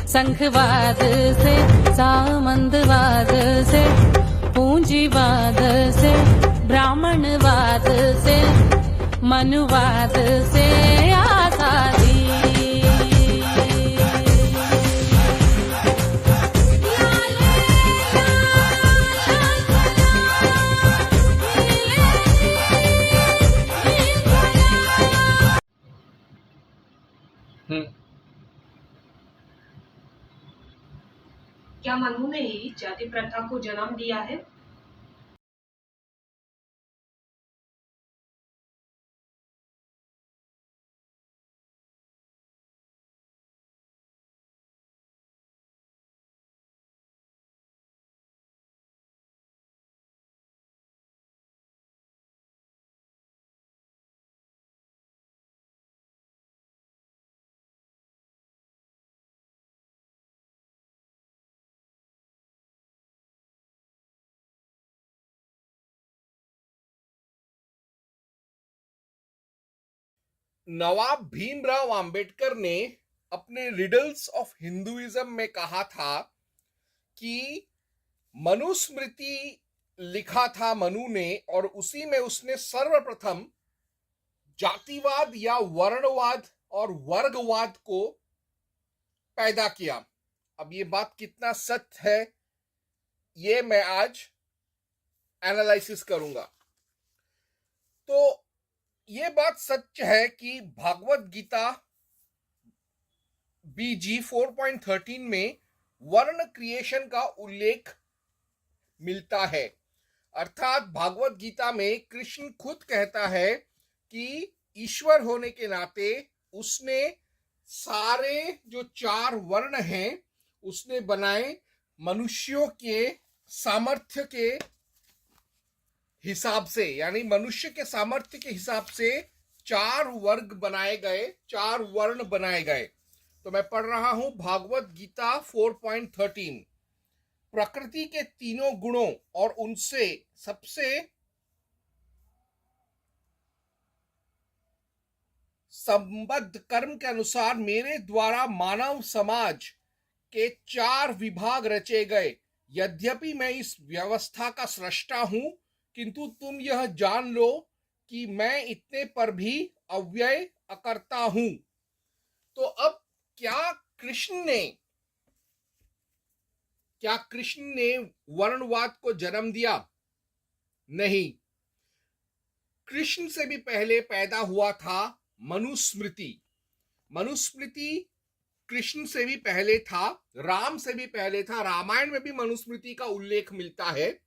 संघवाद से, सामंतवाद से, पूंजीवाद से, ब्राह्मणवाद से, मनुवाद से आजादी। क्या मनु ने ही जाति प्रथा को जन्म दिया है? नवाब भीमराव अंबेडकर ने अपने रिडल्स ऑफ हिंदुइज्म में कहा था कि मनुस्मृति लिखा था मनु ने, और उसी में उसने सर्वप्रथम जातिवाद या वर्णवाद और वर्गवाद को पैदा किया। अब ये बात कितना सच है ये मैं आज एनालिसिस करूंगा। तो ये बात सच है कि भागवत गीता BG 4.13 में वर्ण क्रिएशन का उल्लेख मिलता है। अर्थात भागवत गीता में कृष्ण खुद कहता है कि ईश्वर होने के नाते उसने सारे जो 4 वर्ण हैं उसने बनाए मनुष्यों के सामर्थ्य के हिसाब से, यानी मनुष्य के सामर्थ्य के हिसाब से 4 वर्ग बनाए गए, 4 वर्ण बनाए गए। तो मैं पढ़ रहा हूं भागवत गीता 4.13। प्रकृति के तीनों गुणों और उनसे सबसे संबद्ध कर्म के अनुसार मेरे द्वारा मानव समाज के 4 विभाग रचे गए। यद्यपि मैं इस व्यवस्था का सृष्टा हूं, किंतु तुम यह जान लो कि मैं इतने पर भी अव्यय अकर्ता हूं। तो अब क्या कृष्ण ने वर्णवाद को जन्म दिया? नहीं। कृष्ण से भी पहले पैदा हुआ था मनुस्मृति। मनुस्मृति कृष्ण से भी पहले था, राम से भी पहले था। रामायण में भी मनुस्मृति का उल्लेख मिलता है,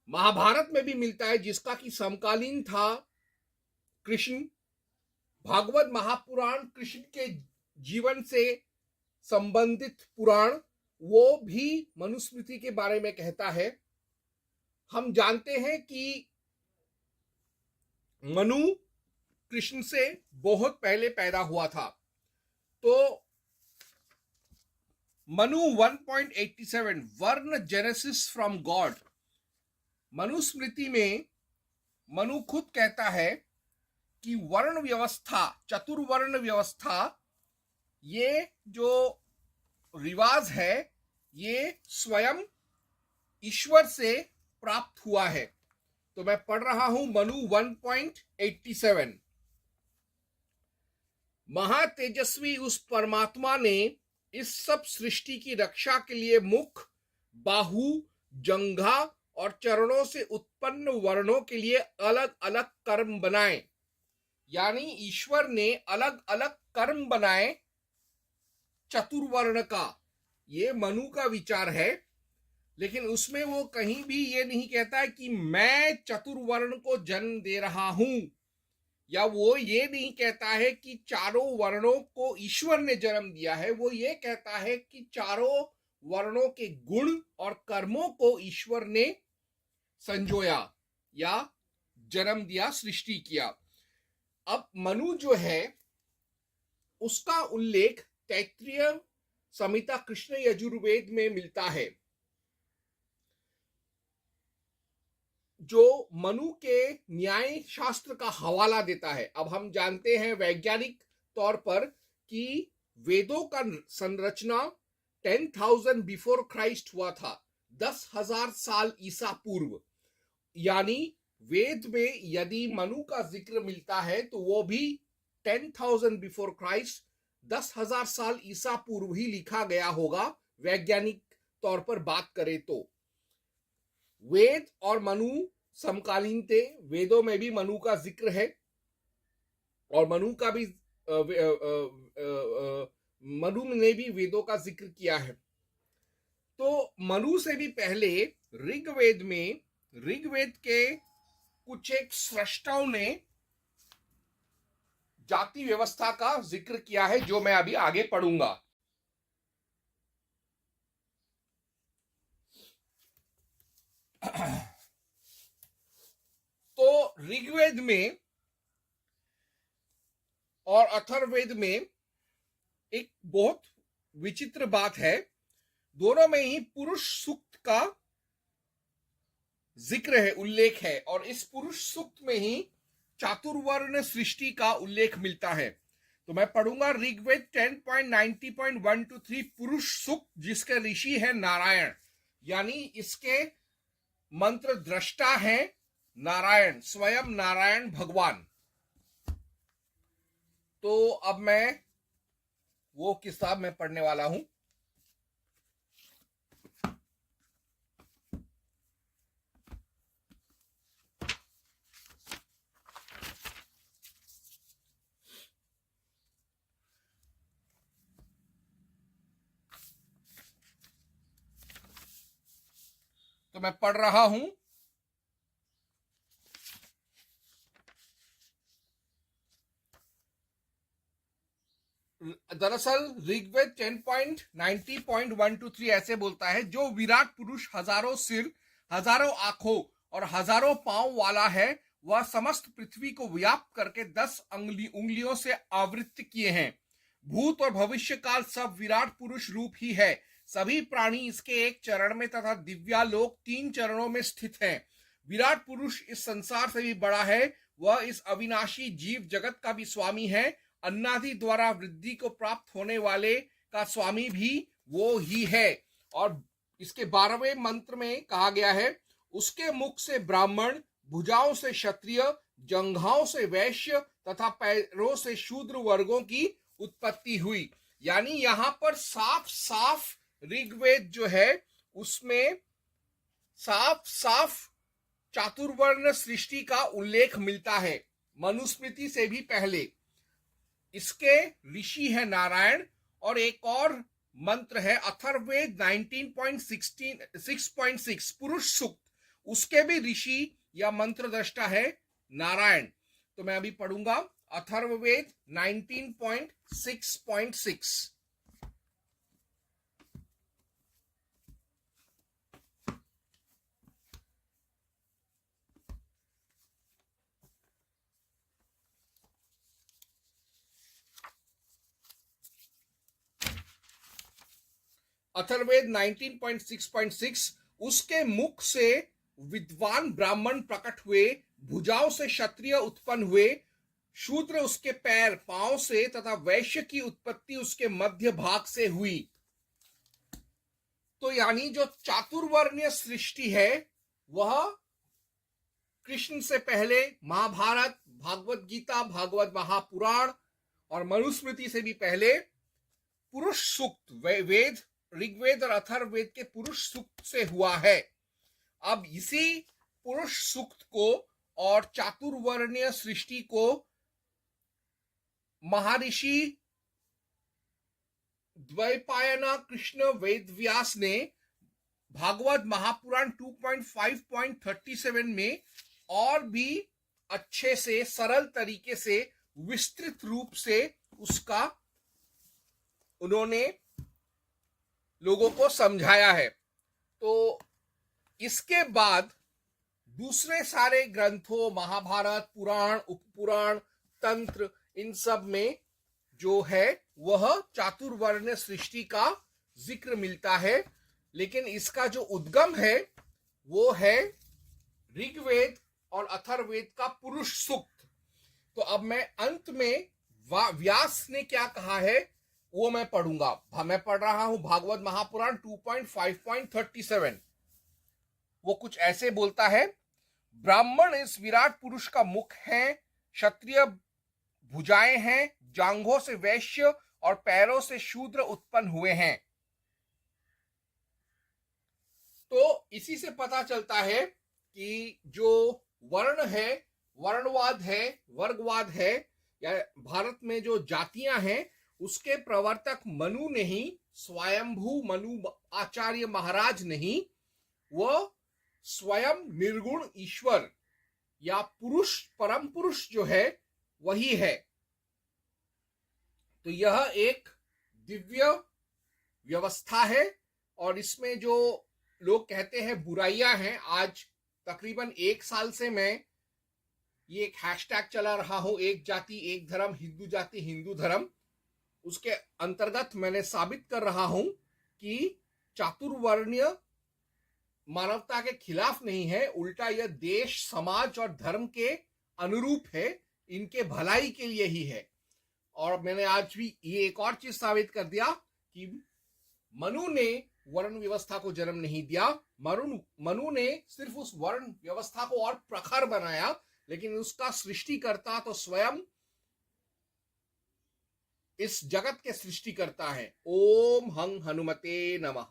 महाभारत में भी मिलता है, जिसका कि समकालीन था कृष्ण। भागवत महापुराण कृष्ण के जीवन से संबंधित पुराण, वो भी मनुस्मृति के बारे में कहता है। हम जानते हैं कि मनु कृष्ण से बहुत पहले पैदा हुआ था। तो मनु 1.87 वर्ण जेनेसिस फ्रॉम गॉड। मनुस्मृति में मनु खुद कहता है कि वर्ण व्यवस्था, चतुर्वर्ण व्यवस्था, ये जो रिवाज है ये स्वयं ईश्वर से प्राप्त हुआ है। तो मैं पढ़ रहा हूं मनु 1.87। महातेजस्वी उस परमात्मा ने इस सब सृष्टि की रक्षा के लिए मुख, बाहु, जंघा और चरणों से उत्पन्न वर्णों के लिए अलग अलग कर्म बनाए। यानी ईश्वर ने अलग अलग कर्म बनाए चतुर्वर्ण का। ये मनु का विचार है, लेकिन उसमें वो कहीं भी ये नहीं कहता है कि मैं चतुर्वर्ण को जन्म दे रहा हूं, या वो ये नहीं कहता है कि चारों वर्णों को ईश्वर ने जन्म दिया है। वो ये कहता है कि चारों वर्णों के गुण और कर्मों को ईश्वर ने संजोया या जन्म दिया, सृष्टि किया। अब मनु जो है उसका उल्लेख तैत्तिरीय संहिता कृष्ण यजुर्वेद में मिलता है, जो मनु के न्याय शास्त्र का हवाला देता है। अब हम जानते हैं वैज्ञानिक तौर पर कि वेदों का संरचना 10,000 बिफोर क्राइस्ट हुआ था, 10,000 साल ईसा पूर्व। यानी वेद में यदि मनु का जिक्र मिलता है तो वो भी 10,000 बिफोर क्राइस्ट, 10,000 साल ईसा पूर्व ही लिखा गया होगा, वैज्ञानिक तौर पर बात करें तो। वेद और मनु समकालीन थे, वेदों में भी मनु का जिक्र है और मनु ने भी वेदों का जिक्र किया है। तो मनु से भी पहले ऋग्वेद के कुछ एक सृष्टाओं ने जाति व्यवस्था का जिक्र किया है, जो मैं अभी आगे पढ़ूंगा। तो ऋग्वेद में और अथर्ववेद में एक बहुत विचित्र बात है, दोनों में ही पुरुष सूक्त का जिक्र है, उल्लेख है, और इस पुरुष सूक्त में ही चातुर्वर्ण सृष्टि का उल्लेख मिलता है। तो मैं पढ़ूंगा ऋग्वेद 10.90.1-3 पुरुष सूक्त, जिसके ऋषि है नारायण, यानी इसके मंत्र दृष्टा है नारायण, स्वयं नारायण भगवान। तो अब मैं वो किताब में पढ़ने वाला हूं। तो मैं पढ़ रहा हूं। दरअसल ऋग्वेद 10.90.1-3 ऐसे बोलता है, जो विराट पुरुष हजारों सिर, हजारों आंखों और हजारों पांव वाला है, वह समस्त पृथ्वी को व्याप्त करके 10 उंगलियों से आवृत्त किए हैं। भूत और भविष्य काल सब विराट पुरुष रूप ही है। सभी प्राणी इसके एक चरण में तथा दिव्यालोक 3 चरणों में स्थित हैं। विराट पुरुष इस संसार से भी बड़ा है, वह इस अविनाशी जीव जगत का भी स्वामी है। अन्नादि द्वारा वृद्धि को प्राप्त होने वाले का स्वामी भी वो ही है। और इसके 12वें मंत्र में कहा गया है, उसके मुख से ब्राह्मण, भुजाओं से क्षत्रिय, जंघाओं से वैश्य तथा पैरों से शूद्र वर्गों की उत्पत्ति हुई। यानी यहां पर साफ साफ ऋग्वेद जो है उसमें साफ साफ चातुर्वर्ण सृष्टि का उल्लेख मिलता है, मनुस्मृति से भी पहले। इसके ऋषि है नारायण। और एक और मंत्र है अथर्ववेद 19.6.6 पुरुष सूक्त, उसके भी ऋषि या मंत्र दृष्टा है नारायण। तो मैं अभी पढ़ूंगा अथर्ववेद 19.6.6। अथर्ववेद 19.6.6 उसके मुख से विद्वान ब्राह्मण प्रकट हुए, भुजाओं से क्षत्रिय उत्पन्न हुए, शूद्र उसके पैर पांव से तथा वैश्य की उत्पत्ति उसके मध्य भाग से हुई। तो यानी जो चातुर्वर्णीय सृष्टि है वह कृष्ण से पहले महाभारत, भागवत गीता, भागवत महापुराण और मनुस्मृति से भी पहले पुरुष सूक्त, वेद ऋग्वेद और अथर्ववेद के पुरुष सूक्त से हुआ है। अब इसी पुरुष सूक्त को और चातुर्वर्णीय सृष्टि को महर्षि द्वैपायना कृष्ण वेदव्यास ने भागवत महापुराण 2.5.37 में और भी अच्छे से सरल तरीके से विस्तृत रूप से उसका उन्होंने लोगों को समझाया है। तो इसके बाद दूसरे सारे ग्रंथों महाभारत, पुराण, उपपुराण, तंत्र, इन सब में जो है वह चातुर्वर्ण सृष्टि का जिक्र मिलता है, लेकिन इसका जो उद्गम है वो है ऋग्वेद और अथर्ववेद का पुरुष सूक्त। तो अब मैं अंत में व्यास ने क्या कहा है, वो मैं पढ़ूंगा। मैं पढ़ रहा हूं भागवत महापुराण 2.5.37। वो कुछ ऐसे बोलता है, ब्राह्मण इस विराट पुरुष का मुख है, क्षत्रिय भुजाएं हैं, जांघों से वैश्य और पैरों से शूद्र उत्पन्न हुए हैं। तो इसी से पता चलता है कि जो वर्ण है, वर्णवाद है, वर्गवाद है, या भारत में जो जातियां हैं, उसके प्रवर्तक मनु नहीं, स्वयंभू मनु आचार्य महाराज नहीं, वह स्वयं निर्गुण ईश्वर या पुरुष, परम पुरुष जो है वही है। तो यह एक दिव्य व्यवस्था है, और इसमें जो लोग कहते हैं बुराइयां हैं, आज तकरीबन 1 साल से मैं ये एक हैशटैग चला रहा हूं, एक जाति एक धर्म, हिंदू जाति हिंदू धर्म। उसके अंतर्गत मैंने साबित कर रहा हूं कि चातुर्वर्ण्य मानवता के खिलाफ नहीं है, उल्टा यह देश, समाज और धर्म के अनुरूप है, इनके भलाई के लिए ही है। और मैंने आज भी ये एक और चीज साबित कर दिया कि मनु ने वर्ण व्यवस्था को जन्म नहीं दिया। मनु ने सिर्फ उस वर्ण व्यवस्था को और प्रखर बनाया, लेकिन उसका सृष्टिकर्ता तो स्वयं इस जगत के सृष्टिकर्ता है। ओम हं हनुमते नमः।